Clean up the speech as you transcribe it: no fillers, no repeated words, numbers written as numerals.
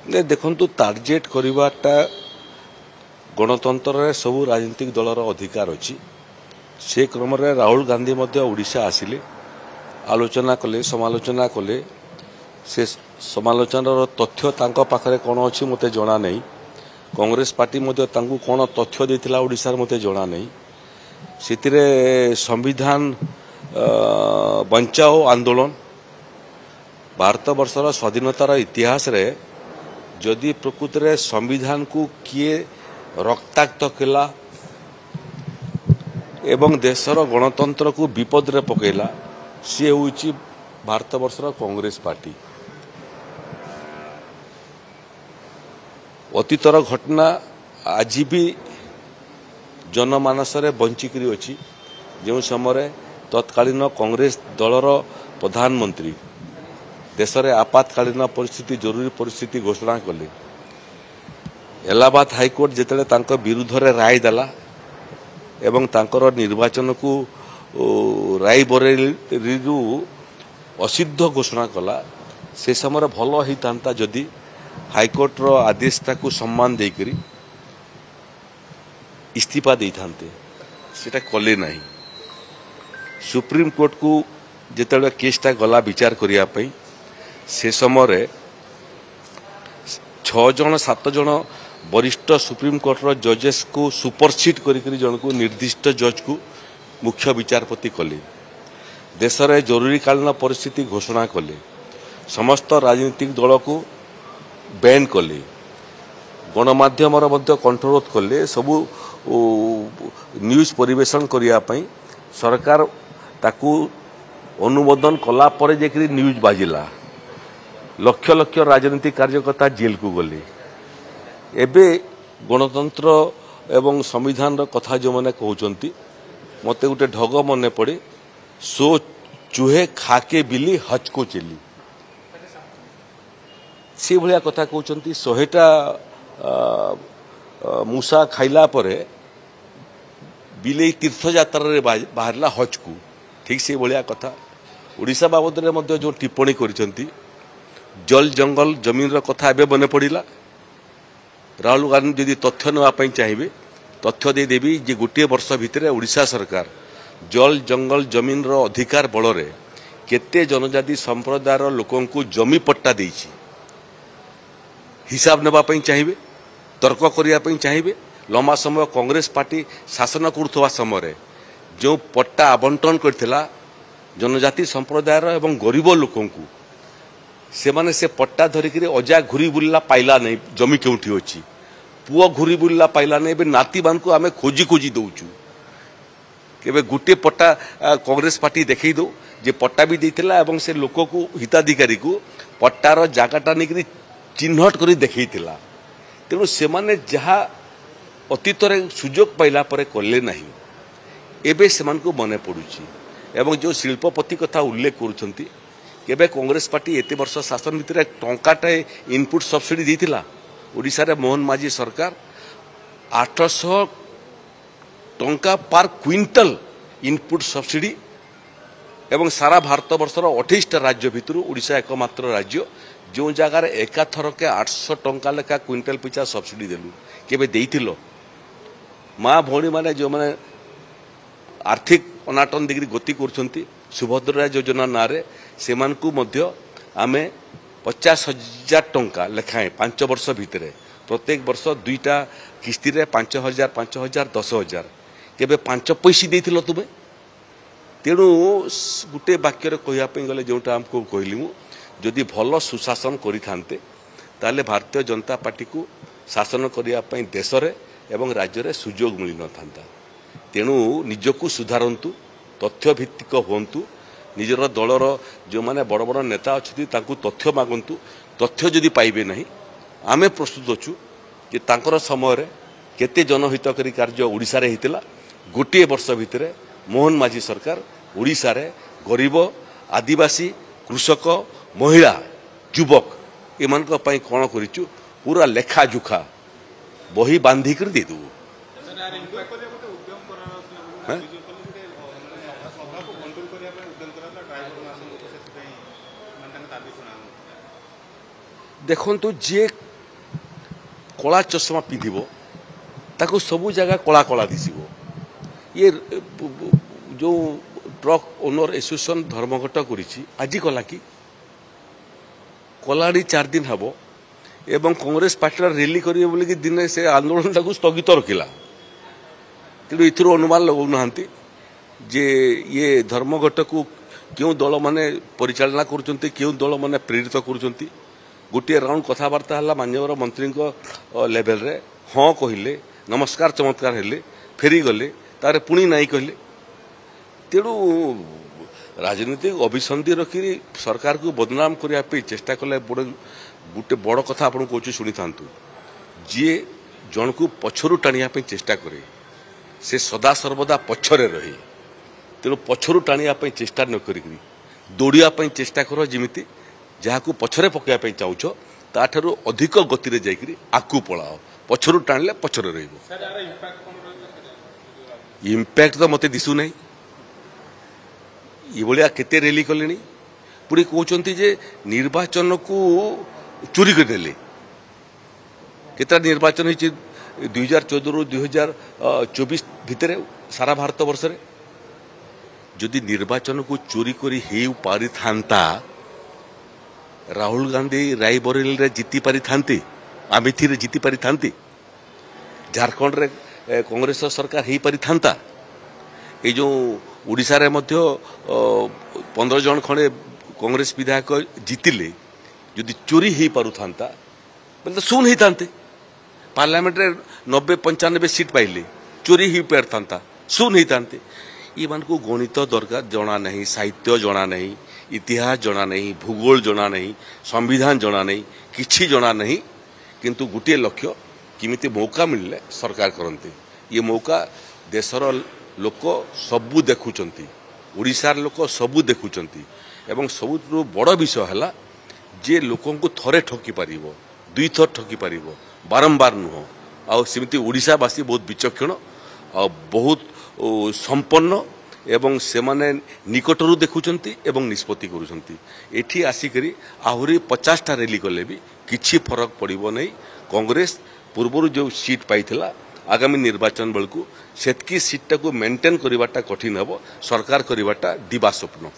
ଦେଖନ୍ତୁ ଟାର୍ଗେଟ କରିବାଟା ଗଣତନ୍ତ୍ରରେ ସବୁ ରାଜନୈତିକ ଦଳର ଅଧିକାର ଅଛି। ସେ କ୍ରମରେ ରାହୁଲ ଗାନ୍ଧୀ ମଧ୍ୟ ଓଡ଼ିଶା ଆସିଲେ, ଆଲୋଚନା କଲେ, ସମାଲୋଚନା କଲେ। ସେ ସମାଲୋଚନାର ତଥ୍ୟ ତାଙ୍କ ପାଖରେ କ'ଣ ଅଛି ମୋତେ ଜଣା ନାହିଁ। କଂଗ୍ରେସ ପାର୍ଟି ମଧ୍ୟ ତାଙ୍କୁ କ'ଣ ତଥ୍ୟ ଦେଇଥିଲା ଓଡ଼ିଶାରେ ମୋତେ ଜଣା ନାହିଁ। ସେଥିରେ ସମ୍ବିଧାନ ବଞ୍ଚାଓ ଆନ୍ଦୋଳନ ଭାରତବର୍ଷର ସ୍ୱାଧୀନତାର ଇତିହାସରେ ଯଦି ପ୍ରକୃତରେ ସମ୍ବିଧାନକୁ କିଏ ରକ୍ତାକ୍ତ କଲା ଏବଂ ଦେଶର ଗଣତନ୍ତ୍ରକୁ ବିପଦରେ ପକାଇଲା ସିଏ ହେଉଛି ଭାରତବର୍ଷର କଂଗ୍ରେସ ପାର୍ଟି। ଅତୀତର ଘଟଣା ଆଜି ବି ଜନମାନସରେ ବଞ୍ଚିକରି ଅଛି। ଯେଉଁ ସମୟରେ ତତ୍କାଳୀନ କଂଗ୍ରେସ ଦଳର ପ୍ରଧାନମନ୍ତ୍ରୀ ଦେଶରେ ଆପାତକାଳୀନ ପରିସ୍ଥିତି, ଜରୁରୀ ପରିସ୍ଥିତି ଘୋଷଣା କଲେ, ଏଲାହାବାଦ ହାଇକୋର୍ଟ ଯେତେବେଳେ ତାଙ୍କ ବିରୁଦ୍ଧରେ ରାୟ ଦେଲା ଏବଂ ତାଙ୍କର ନିର୍ବାଚନକୁ ରାୟବରେଲୀରୁ ଅସିଦ୍ଧ ଘୋଷଣା କଲା, ସେ ସମୟରେ ଭଲ ହେଇଥାନ୍ତା ଯଦି ହାଇକୋର୍ଟର ଆଦେଶଟାକୁ ସମ୍ମାନ ଦେଇକରି ଇସ୍ତିଫା ଦେଇଥାନ୍ତେ। ସେଟା କଲେ ନାହିଁ। ସୁପ୍ରିମକୋର୍ଟକୁ ଯେତେବେଳେ କେସ୍ଟା ଗଲା ବିଚାର କରିବା ପାଇଁ, ସେ ସମୟରେ 6-7 ଜଣ ବରିଷ୍ଠ ସୁପ୍ରିମକୋର୍ଟର ଜଜେସକୁ ସୁପରସିଡ୍ କରିକି ଜଣକୁ ନିର୍ଦ୍ଦିଷ୍ଟ ଜଜକୁ ମୁଖ୍ୟ ବିଚାରପତି କଲେ। ଦେଶରେ ଜରୁରୀକାଳୀନ ପରିସ୍ଥିତି ଘୋଷଣା କଲେ। ସମସ୍ତ ରାଜନୈତିକ ଦଳକୁ ବ୍ୟାନ୍ କଲେ। ଗଣମାଧ୍ୟମର ମଧ୍ୟ କଣ୍ଟ୍ରୋଲ କଲେ। ସବୁ ନ୍ୟୁଜ୍ ପରିବେଷଣ କରିବା ପାଇଁ ସରକାର ତାକୁ ଅନୁମୋଦନ କଲା ପରେ ଯାଇକରି ନ୍ୟୁଜ୍ ବାଜିଲା। ଲକ୍ଷ ଲକ୍ଷ ରାଜନୈତିକ କାର୍ଯ୍ୟକର୍ତ୍ତା ଜେଲକୁ ଗଲେ। ଏବେ ଗଣତନ୍ତ୍ର ଏବଂ ସମ୍ବିଧାନର କଥା ଯେଉଁମାନେ କହୁଛନ୍ତି, ମୋତେ ଗୋଟେ ଢଗ ମନେ ପଡ଼େ, ସୋ ଚୁହେ ଖାକେ ବିଲି ହଜକୁ ଚିଲି। ସେଭଳିଆ କଥା କହୁଛନ୍ତି। 100ଟା ମୂଷା ଖାଇଲା ପରେ ବିଲେଇ ତୀର୍ଥଯାତ୍ରାରେ ବାହାରିଲା ହଜକୁ। ଠିକ୍ ସେଭଳିଆ କଥା। ଓଡ଼ିଶା ବାବଦରେ ମଧ୍ୟ ଯେଉଁ ଟିପ୍ପଣୀ କରିଛନ୍ତି, ଜଳ ଜଙ୍ଗଲ ଜମିନର କଥା ଏବେ ମନେ ପଡ଼ିଲା। ରାହୁଲ ଗାନ୍ଧୀ ଯଦି ତଥ୍ୟ ନେବା ପାଇଁ ଚାହିଁବେ, ତଥ୍ୟ ଦେଇଦେବି ଯେ ଗୋଟିଏ ବର୍ଷ ଭିତରେ ଓଡ଼ିଶା ସରକାର ଜଳ ଜଙ୍ଗଲ ଜମିନର ଅଧିକାର ବଳରେ କେତେ ଜନଜାତି ସମ୍ପ୍ରଦାୟର ଲୋକଙ୍କୁ ଜମି ପଟ୍ଟା ଦେଇଛି ହିସାବ ନେବା ପାଇଁ ଚାହିଁବେ, ତର୍କ କରିବା ପାଇଁ ଚାହିଁବେ। ଲମ୍ବା ସମୟ କଂଗ୍ରେସ ପାର୍ଟି ଶାସନ କରୁଥିବା ସମୟରେ ଯେଉଁ ପଟ୍ଟା ଆବଣ୍ଟନ କରିଥିଲା ଜନଜାତି ସମ୍ପ୍ରଦାୟର ଏବଂ ଗରିବ ଲୋକଙ୍କୁ, ସେମାନେ ସେ ପଟ୍ଟା ଧରିକିରି ଅଜା ଘୁରି ବୁଲିଲା ପାଇଲା ନାହିଁ ଜମି କେଉଁଠି ଅଛି, ପୁଅ ଘୁରି ବୁଲିଲା ପାଇଲା ନାହିଁ। ଏବେ ନାତିମାନଙ୍କୁ ଆମେ ଖୋଜି ଖୋଜି ଦେଉଛୁ। କେବେ ଗୋଟିଏ ପଟ୍ଟା କଂଗ୍ରେସ ପାର୍ଟି ଦେଖେଇ ଦେଉ ଯେ ପଟ୍ଟା ବି ଦେଇଥିଲା ଏବଂ ସେ ଲୋକକୁ ହିତାଧିକାରୀକୁ ପଟ୍ଟାର ଜାଗାଟା ନେଇକରି ଚିହ୍ନଟ କରି ଦେଖେଇଥିଲା। ତେଣୁ ସେମାନେ ଯାହା ଅତୀତରେ ସୁଯୋଗ ପାଇଲା ପରେ କଲେ ନାହିଁ, ଏବେ ସେମାନଙ୍କୁ ମନେ ପଡ଼ୁଛି। ଏବଂ ଯେଉଁ ଶିଳ୍ପପତି କଥା ଉଲ୍ଲେଖ କରୁଛନ୍ତି, କେବେ କଂଗ୍ରେସ ପାର୍ଟି ଏତେ ବର୍ଷ ଶାସନ ଭିତରେ ଟଙ୍କାଟାଏ ଇନପୁଟ ସବସିଡି ଦେଇଥିଲା? ଓଡ଼ିଶାରେ ମୋହନ ମାଝୀ ସରକାର 800 ଟଙ୍କା ପାର୍ କ୍ୱିଣ୍ଟାଲ ଇନପୁଟ ସବସିଡି ଏବଂ ସାରା ଭାରତବର୍ଷର 28ଟା ରାଜ୍ୟ ଭିତରୁ ଓଡ଼ିଶା ଏକମାତ୍ର ରାଜ୍ୟ ଯେଉଁ ଜାଗାରେ ଏକାଥରକେ 800 ଟଙ୍କା ଲେଖା କ୍ୱିଣ୍ଟାଲ ପିଛା ସବସିଡି ଦେଲୁ। କେବେ ଦେଇଥିଲ? ମା ଭଉଣୀମାନେ ଯେଉଁମାନେ ଆର୍ଥିକ ଅନାଟନ ଦେଇକରି ଗତି କରୁଛନ୍ତି ସୁଭଦ୍ରା ଯୋଜନା ନାଁରେ, ସେମାନଙ୍କୁ ମଧ୍ୟ ଆମେ 50,000 ଟଙ୍କା ଲେଖାଏଁ 5 ବର୍ଷ ଭିତରେ, ପ୍ରତ୍ୟେକ ବର୍ଷ 2ଟା କିସ୍ତିରେ 5,000, 5,000, 10,000 କେବେ 5 ପଇସା ଦେଇଥିଲ ତୁମେ? ତେଣୁ ଗୋଟେ ବାକ୍ୟରେ କହିବା ପାଇଁ ଗଲେ ଯେଉଁଟା ଆମକୁ କହିଲି ମୁଁ, ଯଦି ଭଲ ସୁଶାସନ କରିଥାନ୍ତେ ତାହେଲେ ଭାରତୀୟ ଜନତା ପାର୍ଟିକୁ ଶାସନ କରିବା ପାଇଁ ଦେଶରେ ଏବଂ ରାଜ୍ୟରେ ସୁଯୋଗ ମିଳିନଥାନ୍ତା। ତେଣୁ ନିଜକୁ ସୁଧାରନ୍ତୁ, ତଥ୍ୟଭିତ୍ତିକ ହୁଅନ୍ତୁ। ନିଜର ଦଳର ଯେଉଁମାନେ ବଡ଼ ବଡ଼ ନେତା ଅଛନ୍ତି ତାଙ୍କୁ ତଥ୍ୟ ମାଗନ୍ତୁ। ତଥ୍ୟ ଯଦି ପାଇବେ ନାହିଁ, ଆମେ ପ୍ରସ୍ତୁତ ଅଛୁ ଯେ ତାଙ୍କର ସମୟରେ କେତେ ଜନହିତକାରୀ କାର୍ଯ୍ୟ ଓଡ଼ିଶାରେ ହେଇଥିଲା। ଗୋଟିଏ ବର୍ଷ ଭିତରେ ମୋହନ ମାଝୀ ସରକାର ଓଡ଼ିଶାରେ ଗରିବ, ଆଦିବାସୀ, କୃଷକ, ମହିଳା, ଯୁବକ ଏମାନଙ୍କ ପାଇଁ କ'ଣ କରିଛୁ ପୁରା ଲେଖାଜୋଖା ବହି ବାନ୍ଧିକରି ଦେଇଦେବୁ। ଦେଖନ୍ତୁ, ଯିଏ कला चषमा पिंधिबो ताको सबु जगह कला कला दिसिबो ये जो ट्रक ओनर एसोसिएशन धर्मघट करिछि आजि कला कि कलाड़ी 4 दिन हबो एवं कांग्रेस पार्टी रैली करिए बोली कि दिन से आंदोलन ताको स्थगित रखिला तेणु इथुर अनुमान लगौना जे ये धर्मघट को क्यों दल माने परिचालना करुचंती क्यों दल माने प्रेरित करुचंती गोटे राउंड कथबार्ता है माननीय मंत्री लेवल रे हाँ कहले नमस्कार चमत्कार हेले फेरी गले तारे पुणी नाई कहले तेणु राजनीतिक अभिसंधि रखी सरकार को बदनाम करने चेष्टा कले गोटे बड़ कथा आपको कौच शुणी था जी जन को पछरु टाणिया चेष्टा करे से सदा सर्वदा पछरे रही तेणु पछरु टाणिया चेष्टा न करी दौड़िया चेष्टा कर जमीती जहाँ को पछरे पकड़ा चाहूच ताठू अधिक गति रे जाइकरी आकू पलाओ पछरु टाणिले पछरे रहिबो इम्पैक्ट तो मते दिसु नहीं ये भलिया केते रैली कले पुणी कहते जे निर्वाचन को चोरी करदेले केता निर्वाचन होती 2014 रु 2024 भितर सारा भारत वर्ष रे जदि निर्वाचन को चोरी करी हे पारि थांता राहुल गांधी रायबरेली रे जीति पारि थांती अमेठी रे जीति पारि थांती झारखंड रे कांग्रेस सरकार हे पारि थांता ए जो ओडिशा रे मध्य 15 जन खणे कांग्रेस विधायक जीतिले जदि चोरी हे पारु थांता बोले तो सुन ही थांते पार्लियामेंट रे 90-95 सीट पाइले चोरी ही पार थांता सुन ही थांते ये मान को गणित दरकार जना नहीं साहित्य जना नहीं इतिहास जना नहीं भूगोल जना नहीं संविधान जना नहीं किछि जना नहीं किंतु गोटे लक्ष्य किमिति मौका मिलले सरकार करते ये मौका देशर लोक सबू देखुचंती ओडिशार लोक सबू देखुचंती एवं सबुठु बड़ विषय है जे लोकों को थरे ठकी पारिबो दुई थर ठकी पारिबो बारंबार नुह आ सेमती ओडिशावासी बहुत विचक्षण आ बहुत संपन्न एवं से माने निकटरू देखुचंती एवं निष्पत्ति करुचंती एठी आसिकरी आहुरी 50टा रैली कले भी किछि फरक पड़िबो नहीं कांग्रेस पूर्व जो सीट पाइथिला आगामी निर्वाचन बेलू सेतकी सीटा को मेंटेन करवाटा कठिन हम सरकार करवाटा दिवा स्वप्न।